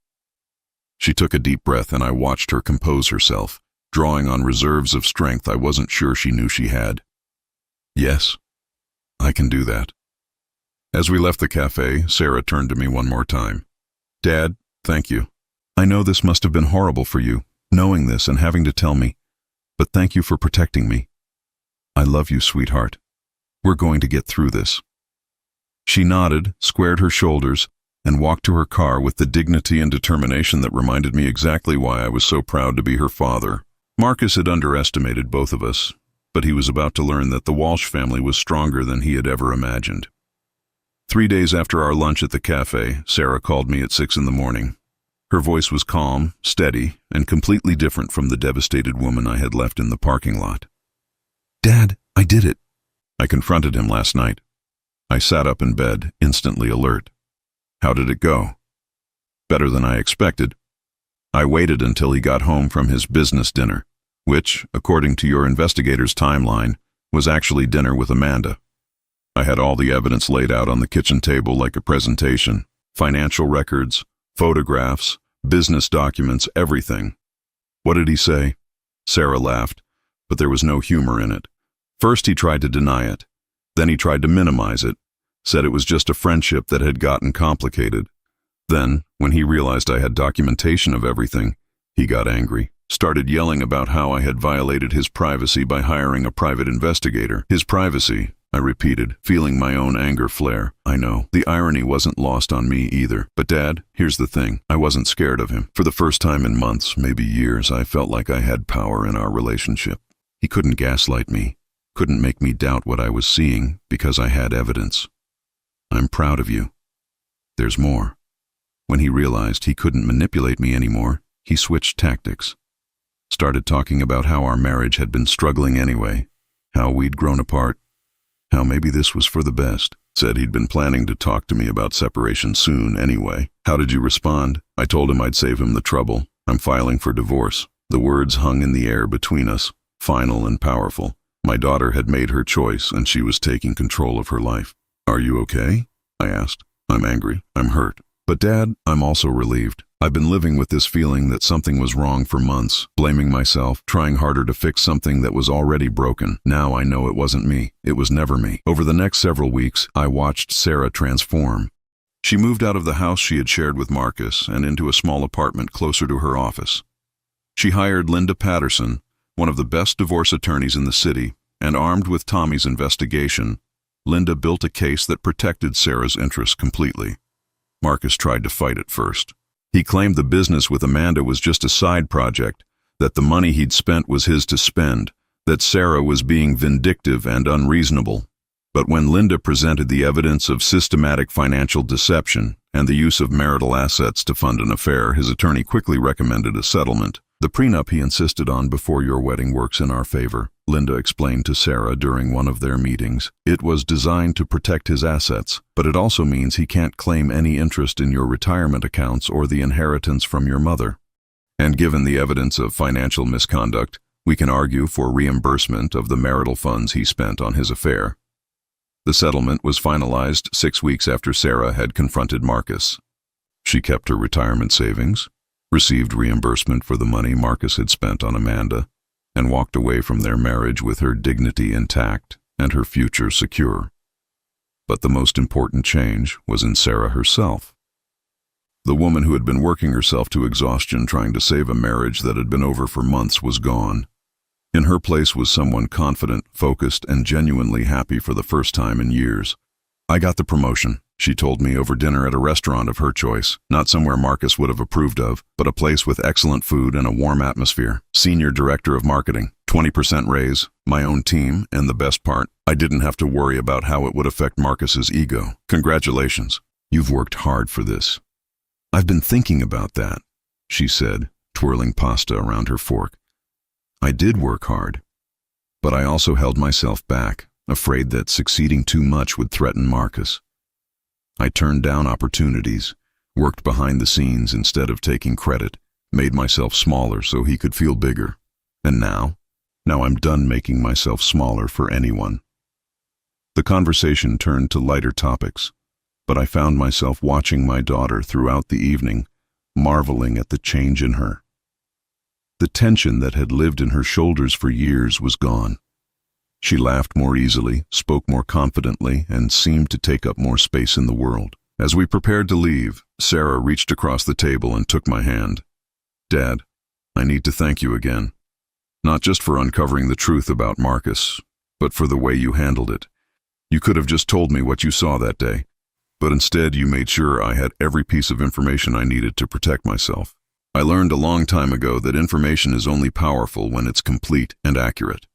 She took a deep breath and I watched her compose herself, drawing on reserves of strength I wasn't sure she knew she had. "Yes, I can do that." As we left the cafe, Sarah turned to me one more time. "Dad, thank you. I know this must have been horrible for you, knowing this and having to tell me, but thank you for protecting me. I love you, sweetheart. We're going to get through this." She nodded, squared her shoulders, and walked to her car with the dignity and determination that reminded me exactly why I was so proud to be her father. Marcus had underestimated both of us, but he was about to learn that the Walsh family was stronger than he had ever imagined. 3 days after our lunch at the cafe, Sarah called me at 6 in the morning. Her voice was calm, steady, and completely different from the devastated woman I had left in the parking lot. "Dad, I did it." I confronted him last night. I sat up in bed, instantly alert. "How did it go?" "Better than I expected. I waited until he got home from his business dinner, which, according to your investigator's timeline, was actually dinner with Amanda. I had all the evidence laid out on the kitchen table like a presentation. Financial records, photographs, business documents, everything." "What did he say?" Sarah laughed, but there was no humor in it. "First he tried to deny it. Then he tried to minimize it, said it was just a friendship that had gotten complicated. Then, when he realized I had documentation of everything, he got angry, started yelling about how I had violated his privacy by hiring a private investigator." "His privacy," I repeated, feeling my own anger flare. "I know. The irony wasn't lost on me either. But Dad, here's the thing. I wasn't scared of him. For the first time in months, maybe years, I felt like I had power in our relationship. He couldn't gaslight me, couldn't make me doubt what I was seeing because I had evidence. I'm proud of you. There's more." When he realized he couldn't manipulate me anymore, he switched tactics. Started talking about how our marriage had been struggling anyway, how we'd grown apart, how maybe this was for the best. Said he'd been planning to talk to me about separation soon anyway. "How did you respond?" I told him I'd save him the trouble. "I'm filing for divorce." The words hung in the air between us, final and powerful. My daughter had made her choice and she was taking control of her life. "Are you okay?" I asked. "I'm angry. I'm hurt. But Dad, I'm also relieved. I've been living with this feeling that something was wrong for months, blaming myself, trying harder to fix something that was already broken. Now I know it wasn't me. It was never me." Over the next several weeks, I watched Sarah transform. She moved out of the house she had shared with Marcus and into a small apartment closer to her office. She hired Linda Patterson, one of the best divorce attorneys in the city, and armed with Tommy's investigation, Linda built a case that protected Sarah's interests completely. Marcus tried to fight it first. He claimed the business with Amanda was just a side project, that the money he'd spent was his to spend, that Sarah was being vindictive and unreasonable. But when Linda presented the evidence of systematic financial deception and the use of marital assets to fund an affair, his attorney quickly recommended a settlement. The prenup he insisted on before your wedding works in our favor, Linda explained to Sarah during one of their meetings. It was designed to protect his assets, but it also means he can't claim any interest in your retirement accounts or the inheritance from your mother. And given the evidence of financial misconduct, we can argue for reimbursement of the marital funds he spent on his affair. The settlement was finalized 6 weeks after Sarah had confronted Marcus. She kept her retirement savings, received reimbursement for the money Marcus had spent on Amanda, and walked away from their marriage with her dignity intact and her future secure. But the most important change was in Sarah herself. The woman who had been working herself to exhaustion trying to save a marriage that had been over for months was gone. In her place was someone confident, focused, and genuinely happy for the first time in years. I got the promotion, she told me over dinner at a restaurant of her choice, not somewhere Marcus would have approved of, but a place with excellent food and a warm atmosphere. Senior Director of Marketing, 20% raise, my own team, and the best part, I didn't have to worry about how it would affect Marcus's ego. Congratulations. You've worked hard for this. I've been thinking about that, she said, twirling pasta around her fork. I did work hard, but I also held myself back, afraid that succeeding too much would threaten Marcus. I turned down opportunities, worked behind the scenes instead of taking credit, made myself smaller so he could feel bigger. And now I'm done making myself smaller for anyone. The conversation turned to lighter topics, but I found myself watching my daughter throughout the evening, marveling at the change in her. The tension that had lived in her shoulders for years was gone. She laughed more easily, spoke more confidently, and seemed to take up more space in the world. As we prepared to leave, Sarah reached across the table and took my hand. Dad, I need to thank you again. Not just for uncovering the truth about Marcus, but for the way you handled it. You could have just told me what you saw that day, but instead you made sure I had every piece of information I needed to protect myself. I learned a long time ago that information is only powerful when it's complete and accurate.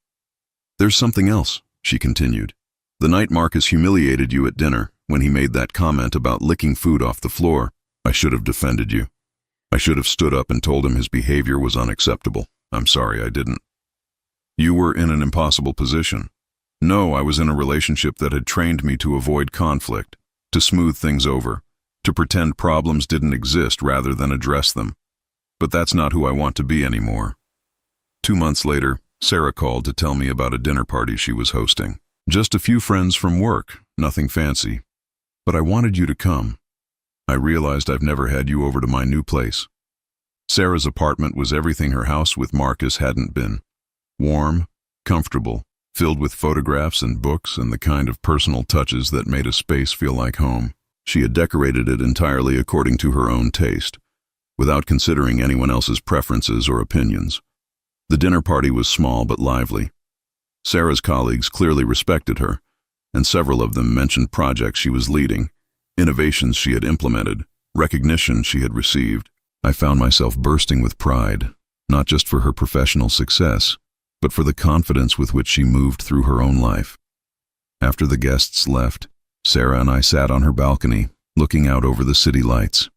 There's something else, she continued. The night Marcus humiliated you at dinner, when he made that comment about licking food off the floor, I should have defended you. I should have stood up and told him his behavior was unacceptable. I'm sorry I didn't. You were in an impossible position. No, I was in a relationship that had trained me to avoid conflict, to smooth things over, to pretend problems didn't exist rather than address them. But that's not who I want to be anymore. 2 months later, Sarah called to tell me about a dinner party she was hosting. Just a few friends from work, nothing fancy. But I wanted you to come. I realized I've never had you over to my new place. Sarah's apartment was everything her house with Marcus hadn't been. Warm, comfortable, filled with photographs and books and the kind of personal touches that made a space feel like home. She had decorated it entirely according to her own taste, without considering anyone else's preferences or opinions. The dinner party was small but lively. Sarah's colleagues clearly respected her, and several of them mentioned projects she was leading, innovations she had implemented, recognition she had received. I found myself bursting with pride, not just for her professional success, but for the confidence with which she moved through her own life. After the guests left, Sarah and I sat on her balcony, looking out over the city lights.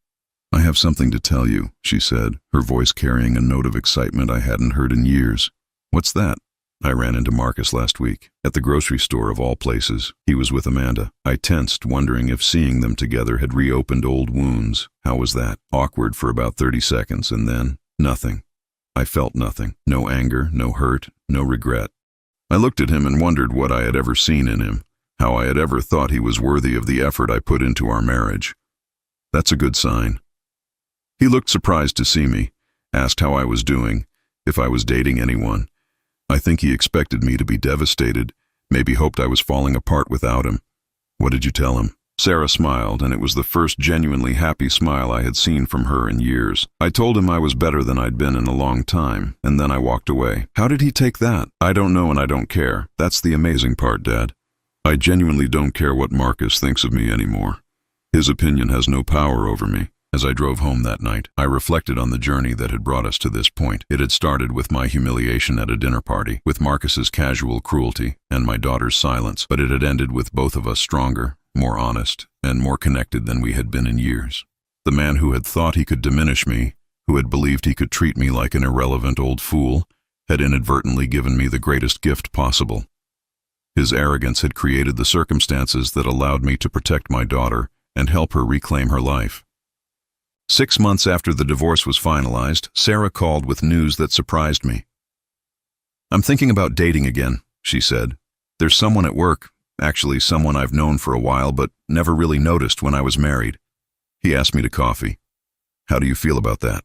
I have something to tell you, she said, her voice carrying a note of excitement I hadn't heard in years. What's that? I ran into Marcus last week, at the grocery store of all places. He was with Amanda. I tensed, wondering if seeing them together had reopened old wounds. How was that? Awkward for about 30 seconds, and then, nothing. I felt nothing. No anger, no hurt, no regret. I looked at him and wondered what I had ever seen in him, how I had ever thought he was worthy of the effort I put into our marriage. That's a good sign. He looked surprised to see me, asked how I was doing, if I was dating anyone. I think he expected me to be devastated, maybe hoped I was falling apart without him. What did you tell him? Sarah smiled, and it was the first genuinely happy smile I had seen from her in years. I told him I was better than I'd been in a long time, and then I walked away. How did he take that? I don't know, and I don't care. That's the amazing part, Dad. I genuinely don't care what Marcus thinks of me anymore. His opinion has no power over me. As I drove home that night, I reflected on the journey that had brought us to this point. It had started with my humiliation at a dinner party, with Marcus's casual cruelty, and my daughter's silence, but it had ended with both of us stronger, more honest, and more connected than we had been in years. The man who had thought he could diminish me, who had believed he could treat me like an irrelevant old fool, had inadvertently given me the greatest gift possible. His arrogance had created the circumstances that allowed me to protect my daughter and help her reclaim her life. 6 months after the divorce was finalized, Sarah called with news that surprised me. "I'm thinking about dating again," she said. "There's someone at work, actually someone I've known for a while but never really noticed when I was married. He asked me to coffee. How do you feel about that?"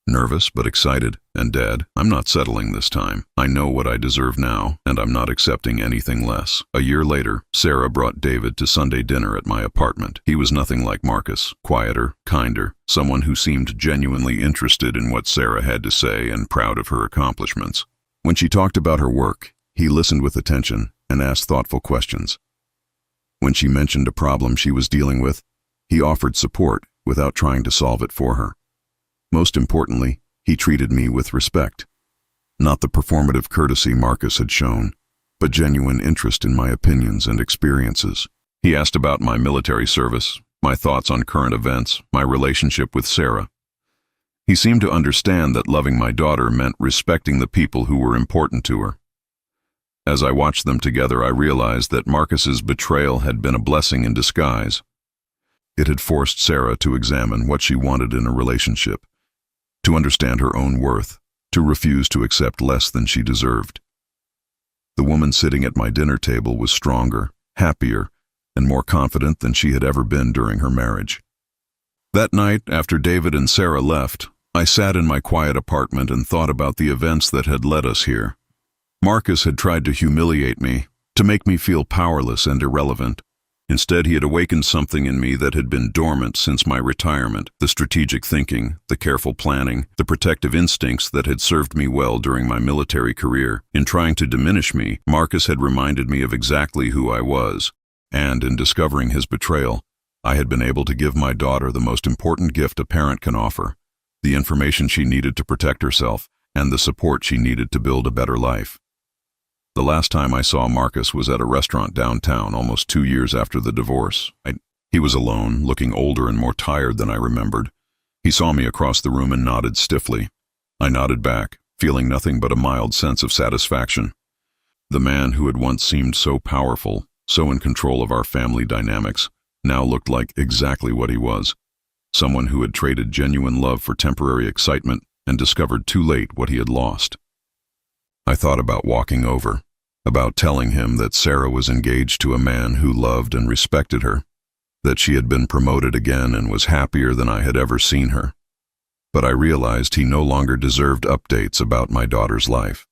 Nervous but excited. "And Dad, I'm not settling this time. I know what I deserve now, and I'm not accepting anything less." A year later, Sarah brought David to Sunday dinner at my apartment. He was nothing like Marcus, quieter, kinder, someone who seemed genuinely interested in what Sarah had to say and proud of her accomplishments. When she talked about her work, he listened with attention and asked thoughtful questions. When she mentioned a problem she was dealing with, he offered support without trying to solve it for her. Most importantly, he treated me with respect. Not the performative courtesy Marcus had shown, but genuine interest in my opinions and experiences. He asked about my military service, my thoughts on current events, my relationship with Sarah. He seemed to understand that loving my daughter meant respecting the people who were important to her. As I watched them together, I realized that Marcus's betrayal had been a blessing in disguise. It had forced Sarah to examine what she wanted in a relationship, to understand her own worth, to refuse to accept less than she deserved. The woman sitting at my dinner table was stronger, happier, and more confident than she had ever been during her marriage. That night, after David and Sarah left, I sat in my quiet apartment and thought about the events that had led us here. Marcus had tried to humiliate me, to make me feel powerless and irrelevant. Instead, he had awakened something in me that had been dormant since my retirement, the strategic thinking, the careful planning, the protective instincts that had served me well during my military career. In trying to diminish me, Marcus had reminded me of exactly who I was, and in discovering his betrayal, I had been able to give my daughter the most important gift a parent can offer, the information she needed to protect herself and the support she needed to build a better life. The last time I saw Marcus was at a restaurant downtown almost 2 years after the divorce. He was alone, looking older and more tired than I remembered. He saw me across the room and nodded stiffly. I nodded back, feeling nothing but a mild sense of satisfaction. The man who had once seemed so powerful, so in control of our family dynamics, now looked like exactly what he was. Someone who had traded genuine love for temporary excitement and discovered too late what he had lost. I thought about walking over, about telling him that Sarah was engaged to a man who loved and respected her, that she had been promoted again and was happier than I had ever seen her. But I realized he no longer deserved updates about my daughter's life.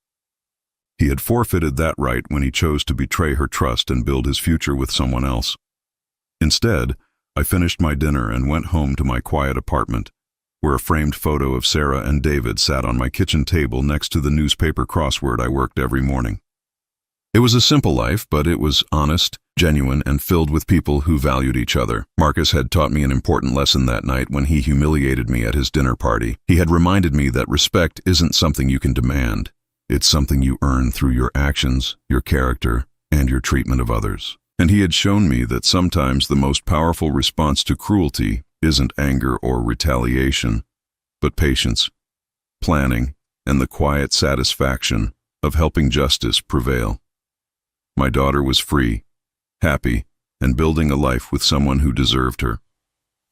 He had forfeited that right when he chose to betray her trust and build his future with someone else. Instead, I finished my dinner and went home to my quiet apartment, where a framed photo of Sarah and David sat on my kitchen table next to the newspaper crossword I worked every morning. It was a simple life, but it was honest, genuine, and filled with people who valued each other. Marcus had taught me an important lesson that night when he humiliated me at his dinner party. He had reminded me that respect isn't something you can demand. It's something you earn through your actions, your character, and your treatment of others. And he had shown me that sometimes the most powerful response to cruelty isn't anger or retaliation, but patience, planning, and the quiet satisfaction of helping justice prevail. My daughter was free, happy, and building a life with someone who deserved her,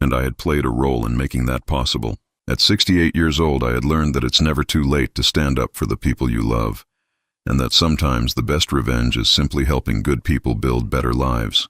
and I had played a role in making that possible. At 68 years old, I had learned that it's never too late to stand up for the people you love, and that sometimes the best revenge is simply helping good people build better lives.